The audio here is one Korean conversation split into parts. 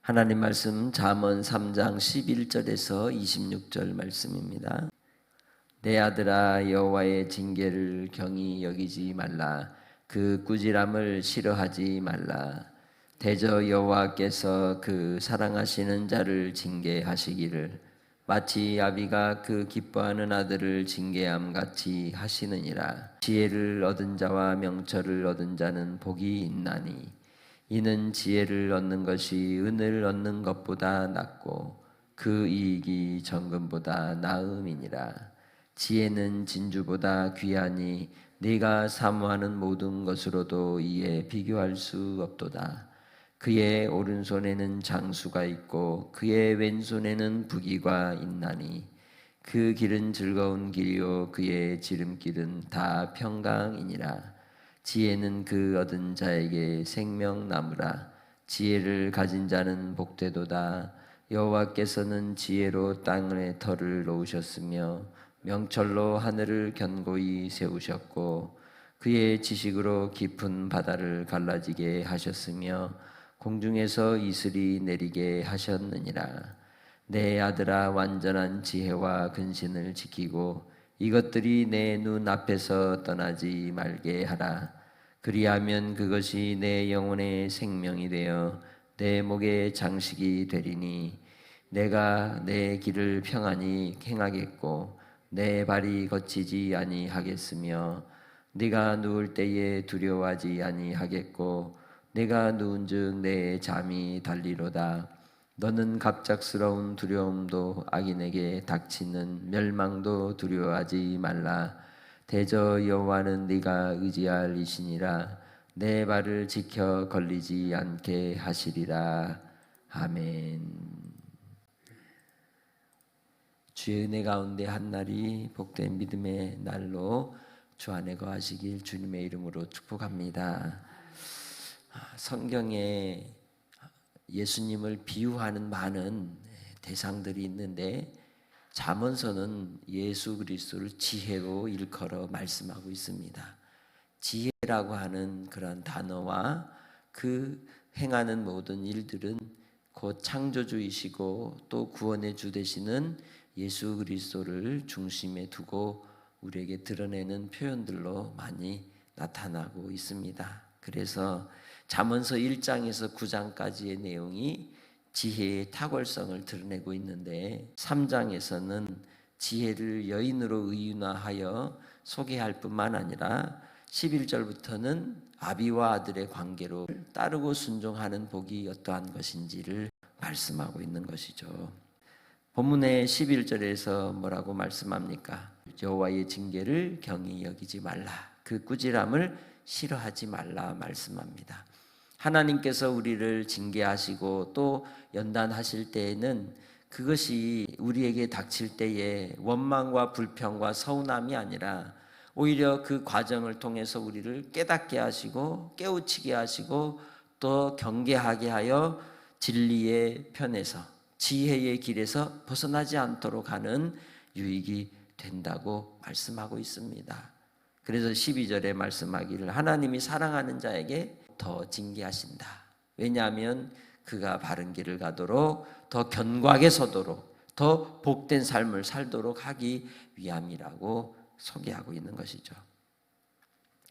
하나님 말씀 잠언 3장 11절에서 26절 말씀입니다. 내 아들아, 여호와의 징계를 경히 여기지 말라. 그 꾸지람을 싫어하지 말라. 대저 여호와께서 그 사랑하시는 자를 징계하시기를 마치 아비가 그 기뻐하는 아들을 징계함 같이 하시느니라. 지혜를 얻은 자와 명철을 얻은 자는 복이 있나니 이는 지혜를 얻는 것이 은을 얻는 것보다 낫고 그 이익이 정금보다 나음이니라. 지혜는 진주보다 귀하니 네가 사모하는 모든 것으로도 이에 비교할 수 없도다. 그의 오른손에는 장수가 있고 그의 왼손에는 부귀가 있나니 그 길은 즐거운 길이요 그의 지름길은 다 평강이니라. 지혜는 그 얻은 자에게 생명나무라. 지혜를 가진 자는 복되도다. 여호와께서는 지혜로 땅의 털을 놓으셨으며 명철로 하늘을 견고히 세우셨고 그의 지식으로 깊은 바다를 갈라지게 하셨으며 공중에서 이슬이 내리게 하셨느니라. 내 아들아, 완전한 지혜와 근신을 지키고 이것들이 내 눈 앞에서 떠나지 말게 하라. 그리하면 그것이 내 영혼의 생명이 되어 내 목의 장식이 되리니 내가 내 길을 평안히 행하겠고 내 발이 거치지 아니하겠으며 네가 누울 때에 두려워하지 아니하겠고 내가 누운즉 내 잠이 달리로다. 너는 갑작스러운 두려움도 악인에게 닥치는 멸망도 두려워하지 말라. 대저 여호와는 네가 의지할 이시니라. 내 발을 지켜 걸리지 않게 하시리라. 아멘. 주의 은혜 가운데 한날이 복된 믿음의 날로 주 안에 거하시길 주님의 이름으로 축복합니다. 성경에 예수님을 비유하는 많은 대상들이 있는데 잠언서는 예수 그리스도를 지혜로 일컬어 말씀하고 있습니다. 지혜라고 하는 그런 단어와 그 행하는 모든 일들은 곧 창조주이시고 또 구원의 주 되시는 예수 그리스도를 중심에 두고 우리에게 드러내는 표현들로 많이 나타나고 있습니다. 그래서 잠언서 1장에서 9장까지의 내용이 지혜의 탁월성을 드러내고 있는데 3장에서는 지혜를 여인으로 의인화하여 소개할 뿐만 아니라 11절부터는 아비와 아들의 관계로 따르고 순종하는 복이 어떠한 것인지를 말씀하고 있는 것이죠. 본문의 11절에서 뭐라고 말씀합니까? 여호와의 징계를 경히 여기지 말라. 그 꾸지람을 싫어하지 말라 말씀합니다. 하나님께서 우리를 징계하시고 또 연단하실 때에는 그것이 우리에게 닥칠 때에 원망과 불평과 서운함이 아니라 오히려 그 과정을 통해서 우리를 깨닫게 하시고 깨우치게 하시고 또 경계하게 하여 진리의 편에서 지혜의 길에서 벗어나지 않도록 하는 유익이 된다고 말씀하고 있습니다. 그래서 12절에 말씀하기를 하나님이 사랑하는 자에게 더 징계하신다. 왜냐하면 그가 바른 길을 가도록 더 견고하게 서도록 더 복된 삶을 살도록 하기 위함이라고 소개하고 있는 것이죠.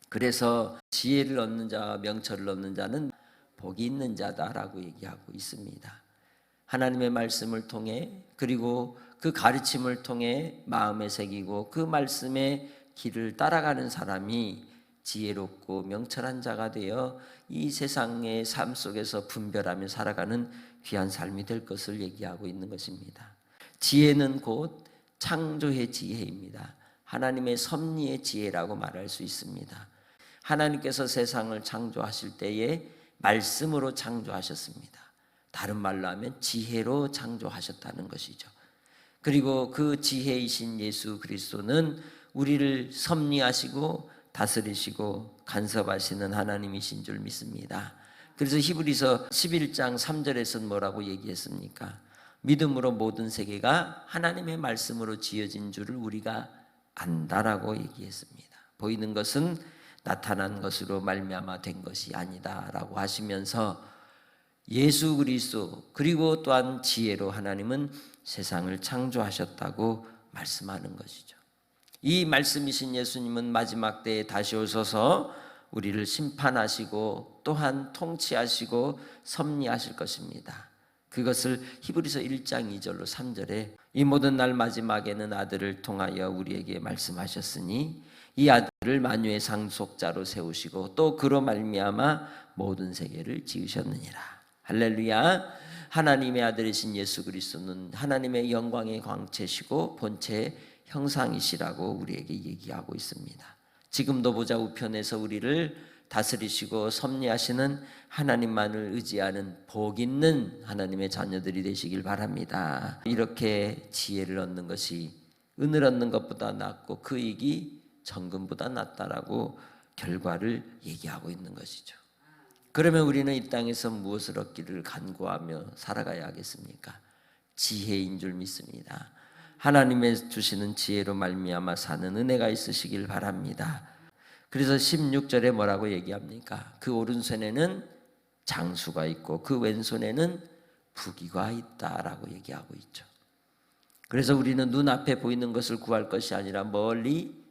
그래서 지혜를 얻는 자와 명철을 얻는 자는 복이 있는 자다라고 얘기하고 있습니다. 하나님의 말씀을 통해 그리고 그 가르침을 통해 마음에 새기고 그 말씀의 길을 따라가는 사람이 지혜롭고 명철한 자가 되어 이 세상의 삶 속에서 분별하며 살아가는 귀한 삶이 될 것을 얘기하고 있는 것입니다. 지혜는 곧 창조의 지혜입니다. 하나님의 섭리의 지혜라고 말할 수 있습니다. 하나님께서 세상을 창조하실 때에 말씀으로 창조하셨습니다. 다른 말로 하면 지혜로 창조하셨다는 것이죠. 그리고 그 지혜이신 예수 그리스도는 우리를 섭리하시고 다스리시고 간섭하시는 하나님이신 줄 믿습니다. 그래서 히브리서 11장 3절에서는 뭐라고 얘기했습니까? 믿음으로 모든 세계가 하나님의 말씀으로 지어진 줄을 우리가 안다라고 얘기했습니다. 보이는 것은 나타난 것으로 말미암아 된 것이 아니다라고 하시면서 예수 그리스도 그리고 또한 지혜로 하나님은 세상을 창조하셨다고 말씀하는 것이죠. 이 말씀이신 예수님은 마지막 때에 다시 오셔서 우리를 심판하시고 또한 통치하시고 섭리하실 것입니다. 그것을 히브리서 1장 2절로 3절에 이 모든 날 마지막에는 아들을 통하여 우리에게 말씀하셨으니 이 아들을 만유의 상속자로 세우시고 또 그로 말미암아 모든 세계를 지으셨느니라. 할렐루야. 하나님의 아들이신 예수 그리스도는 하나님의 영광의 광채시고 본체의 형상이시라고 우리에게 얘기하고 있습니다. 지금도 보좌 우편에서 우리를 다스리시고 섭리하시는 하나님만을 의지하는 복 있는 하나님의 자녀들이 되시길 바랍니다. 이렇게 지혜를 얻는 것이 은을 얻는 것보다 낫고 그 이익이 정금보다 낫다라고 결과를 얘기하고 있는 것이죠. 그러면 우리는 이 땅에서 무엇을 얻기를 간구하며 살아가야 하겠습니까? 지혜인 줄 믿습니다. 하나님의 주시는 지혜로 말미암아 사는 은혜가 있으시길 바랍니다. 그래서 16절에 뭐라고 얘기합니까? 그 오른손에는 장수가 있고 그 왼손에는 부귀가 있다라고 얘기하고 있죠. 그래서 우리는 눈앞에 보이는 것을 구할 것이 아니라 멀리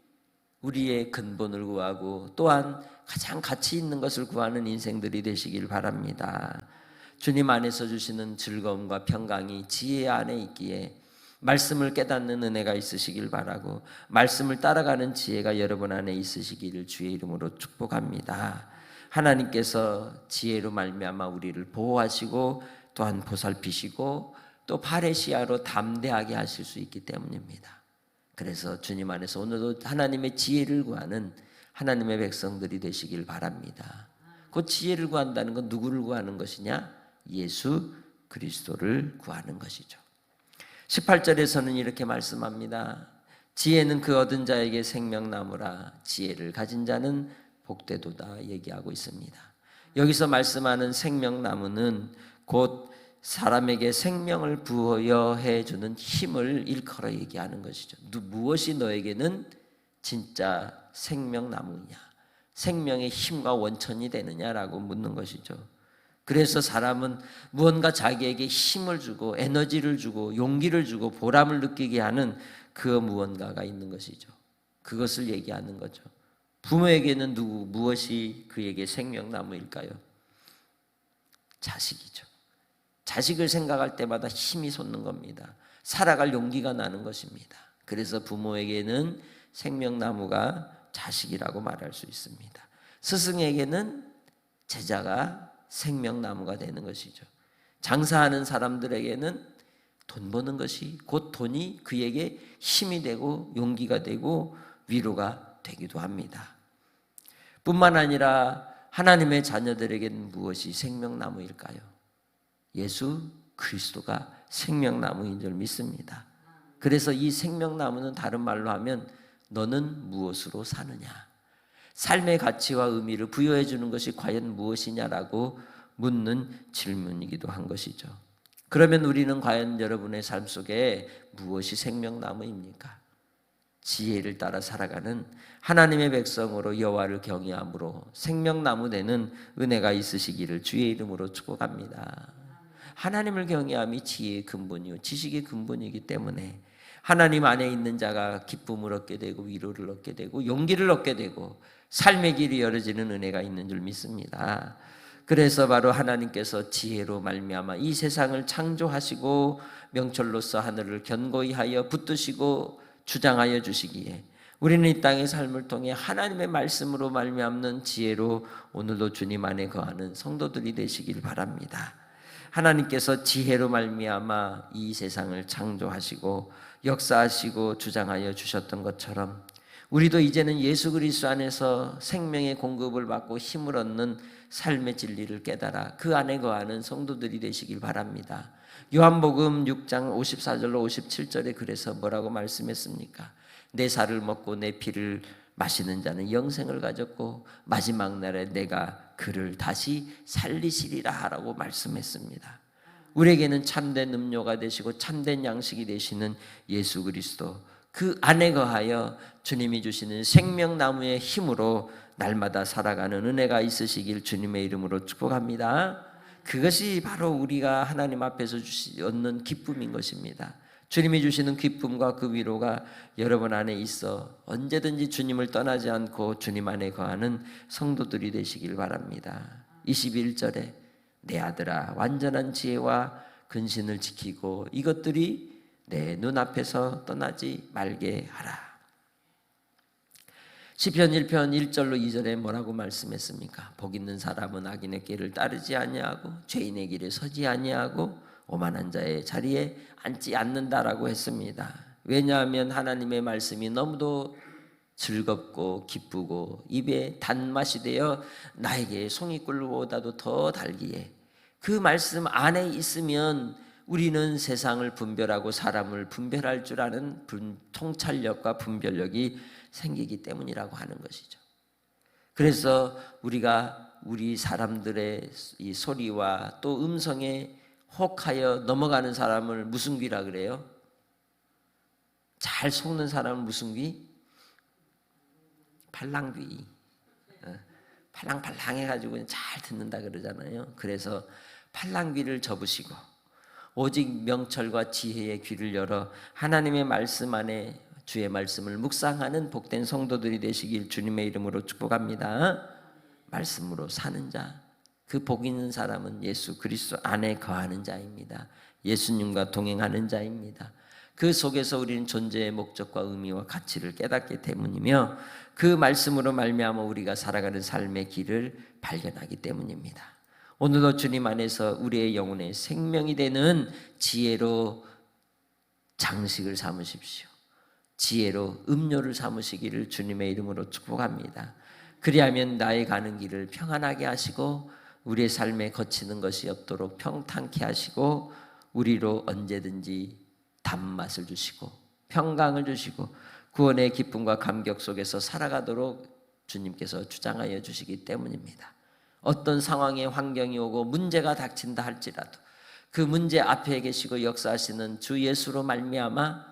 우리의 근본을 구하고 또한 가장 가치 있는 것을 구하는 인생들이 되시길 바랍니다. 주님 안에서 주시는 즐거움과 평강이 지혜 안에 있기에 말씀을 깨닫는 은혜가 있으시길 바라고 말씀을 따라가는 지혜가 여러분 안에 있으시기를 주의 이름으로 축복합니다. 하나님께서 지혜로 말미암아 우리를 보호하시고 또한 보살피시고 또 파레시아로 담대하게 하실 수 있기 때문입니다. 그래서 주님 안에서 오늘도 하나님의 지혜를 구하는 하나님의 백성들이 되시길 바랍니다. 그 지혜를 구한다는 건 누구를 구하는 것이냐? 예수 그리스도를 구하는 것이죠. 18절에서는 이렇게 말씀합니다. 지혜는 그 얻은 자에게 생명나무라 지혜를 가진 자는 복되도다 얘기하고 있습니다. 여기서 말씀하는 생명나무는 곧 사람에게 생명을 부여해 주는 힘을 일컬어 얘기하는 것이죠. 무엇이 너에게는 진짜 생명나무냐, 생명의 힘과 원천이 되느냐라고 묻는 것이죠. 그래서 사람은 무언가 자기에게 힘을 주고 에너지를 주고 용기를 주고 보람을 느끼게 하는 그 무언가가 있는 것이죠. 그것을 얘기하는 거죠. 부모에게는 무엇이 그에게 생명나무일까요? 자식이죠. 자식을 생각할 때마다 힘이 솟는 겁니다. 살아갈 용기가 나는 것입니다. 그래서 부모에게는 생명나무가 자식이라고 말할 수 있습니다. 스승에게는 제자가 생명나무가 되는 것이죠. 장사하는 사람들에게는 돈 버는 것이 곧 돈이 그에게 힘이 되고 용기가 되고 위로가 되기도 합니다. 뿐만 아니라 하나님의 자녀들에게는 무엇이 생명나무일까요? 예수 그리스도가 생명나무인 줄 믿습니다. 그래서 이 생명나무는 다른 말로 하면 너는 무엇으로 사느냐? 삶의 가치와 의미를 부여해 주는 것이 과연 무엇이냐라고 묻는 질문이기도 한 것이죠. 그러면 우리는 과연 여러분의 삶 속에 무엇이 생명나무입니까? 지혜를 따라 살아가는 하나님의 백성으로 여호와를 경외함으로 생명나무 되는 은혜가 있으시기를 주의 이름으로 축복합니다. 하나님을 경외함이 지혜의 근본이요 지식의 근본이기 때문에 하나님 안에 있는 자가 기쁨을 얻게 되고 위로를 얻게 되고 용기를 얻게 되고 삶의 길이 열어지는 은혜가 있는 줄 믿습니다. 그래서 바로 하나님께서 지혜로 말미암아 이 세상을 창조하시고 명철로서 하늘을 견고히 하여 붙드시고 주장하여 주시기에 우리는 이 땅의 삶을 통해 하나님의 말씀으로 말미암는 지혜로 오늘도 주님 안에 거하는 성도들이 되시길 바랍니다. 하나님께서 지혜로 말미암아 이 세상을 창조하시고 역사하시고 주장하여 주셨던 것처럼 우리도 이제는 예수 그리스도 안에서 생명의 공급을 받고 힘을 얻는 삶의 진리를 깨달아 그 안에 거하는 성도들이 되시길 바랍니다. 요한복음 6장 54절로 57절에 그래서 뭐라고 말씀했습니까? 내 살을 먹고 내 피를 마시는 자는 영생을 가졌고 마지막 날에 내가 그를 다시 살리시리라 라고 말씀했습니다. 우리에게는 참된 음료가 되시고 참된 양식이 되시는 예수 그리스도 그 안에 거하여 주님이 주시는 생명나무의 힘으로 날마다 살아가는 은혜가 있으시길 주님의 이름으로 축복합니다. 그것이 바로 우리가 하나님 앞에서 얻는 기쁨인 것입니다. 주님이 주시는 기쁨과 그 위로가 여러분 안에 있어 언제든지 주님을 떠나지 않고 주님 안에 거하는 성도들이 되시길 바랍니다. 21절에 내 아들아 완전한 지혜와 근신을 지키고 이것들이 내 눈앞에서 떠나지 말게 하라. 시편 1편 1절로 2절에 뭐라고 말씀했습니까? 복 있는 사람은 악인의 길을 따르지 아니하고 죄인의 길에 서지 아니하고 오만한 자의 자리에 앉지 않는다라고 했습니다. 왜냐하면 하나님의 말씀이 너무도 즐겁고 기쁘고 입에 단맛이 되어 나에게 송이꿀보다도 더 달기에 그 말씀 안에 있으면 우리는 세상을 분별하고 사람을 분별할 줄 아는 통찰력과 분별력이 생기기 때문이라고 하는 것이죠. 그래서 우리가 우리 사람들의 이 소리와 또 음성에 혹하여 넘어가는 사람을 무슨 귀라 그래요? 잘 속는 사람은 무슨 귀? 팔랑귀. 팔랑팔랑 해가지고 잘 듣는다 그러잖아요. 그래서 팔랑귀를 접으시고 오직 명철과 지혜의 귀를 열어 하나님의 말씀 안에 주의 말씀을 묵상하는 복된 성도들이 되시길 주님의 이름으로 축복합니다. 말씀으로 사는 자, 그 복 있는 사람은 예수 그리스도 안에 거하는 자입니다. 예수님과 동행하는 자입니다. 그 속에서 우리는 존재의 목적과 의미와 가치를 깨닫기 때문이며 그 말씀으로 말미암아 우리가 살아가는 삶의 길을 발견하기 때문입니다. 오늘도 주님 안에서 우리의 영혼의 생명이 되는 지혜로 장식을 삼으십시오. 지혜로 음료를 삼으시기를 주님의 이름으로 축복합니다. 그리하면 나의 가는 길을 평안하게 하시고 우리의 삶에 거치는 것이 없도록 평탄케 하시고 우리로 언제든지 단맛을 주시고 평강을 주시고 구원의 기쁨과 감격 속에서 살아가도록 주님께서 주장하여 주시기 때문입니다. 어떤 상황에 환경이 오고 문제가 닥친다 할지라도 그 문제 앞에 계시고 역사하시는 주 예수로 말미암아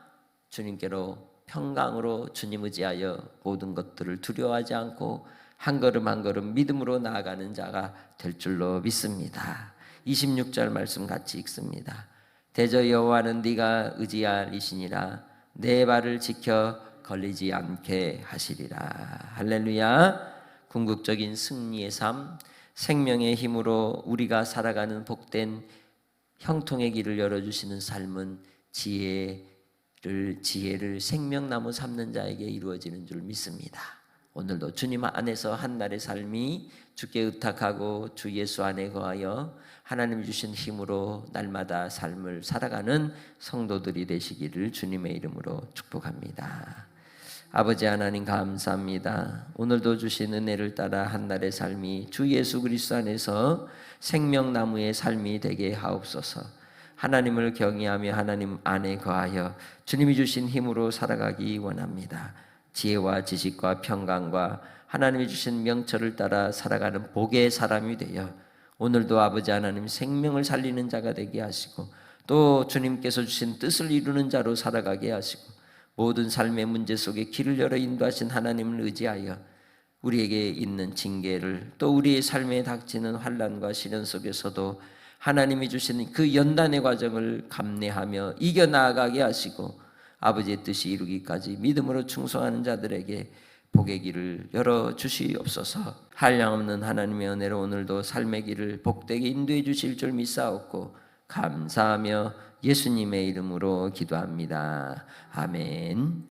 주님께로 평강으로 주님 의지하여 모든 것들을 두려워하지 않고 한 걸음 한 걸음 믿음으로 나아가는 자가 될 줄로 믿습니다. 26절 말씀 같이 읽습니다. 대저 여호와는 네가 의지할 이시니라 내 발을 지켜 걸리지 않게 하시리라. 할렐루야. 궁극적인 승리의 삶, 생명의 힘으로 우리가 살아가는 복된 형통의 길을 열어주시는 삶은 지혜를 생명나무 삼는 자에게 이루어지는 줄 믿습니다. 오늘도 주님 안에서 한 날의 삶이 주께 의탁하고 주 예수 안에 거하여 하나님이 주신 힘으로 날마다 삶을 살아가는 성도들이 되시기를 주님의 이름으로 축복합니다. 아버지 하나님 감사합니다. 오늘도 주신 은혜를 따라 한 날의 삶이 주 예수 그리스도 안에서 생명나무의 삶이 되게 하옵소서. 하나님을 경외하며 하나님 안에 거하여 주님이 주신 힘으로 살아가기 원합니다. 지혜와 지식과 평강과 하나님이 주신 명철을 따라 살아가는 복의 사람이 되어 오늘도 아버지 하나님 생명을 살리는 자가 되게 하시고 또 주님께서 주신 뜻을 이루는 자로 살아가게 하시고 모든 삶의 문제 속에 길을 열어 인도하신 하나님을 의지하여 우리에게 있는 징계를 또 우리의 삶에 닥치는 환난과 시련 속에서도 하나님이 주시는 그 연단의 과정을 감내하며 이겨나가게 하시고 아버지의 뜻이 이루기까지 믿음으로 충성하는 자들에게 복의 길을 열어주시옵소서. 한량없는 하나님의 은혜로 오늘도 삶의 길을 복되게 인도해 주실 줄 믿사옵고 감사하며 예수님의 이름으로 기도합니다. 아멘.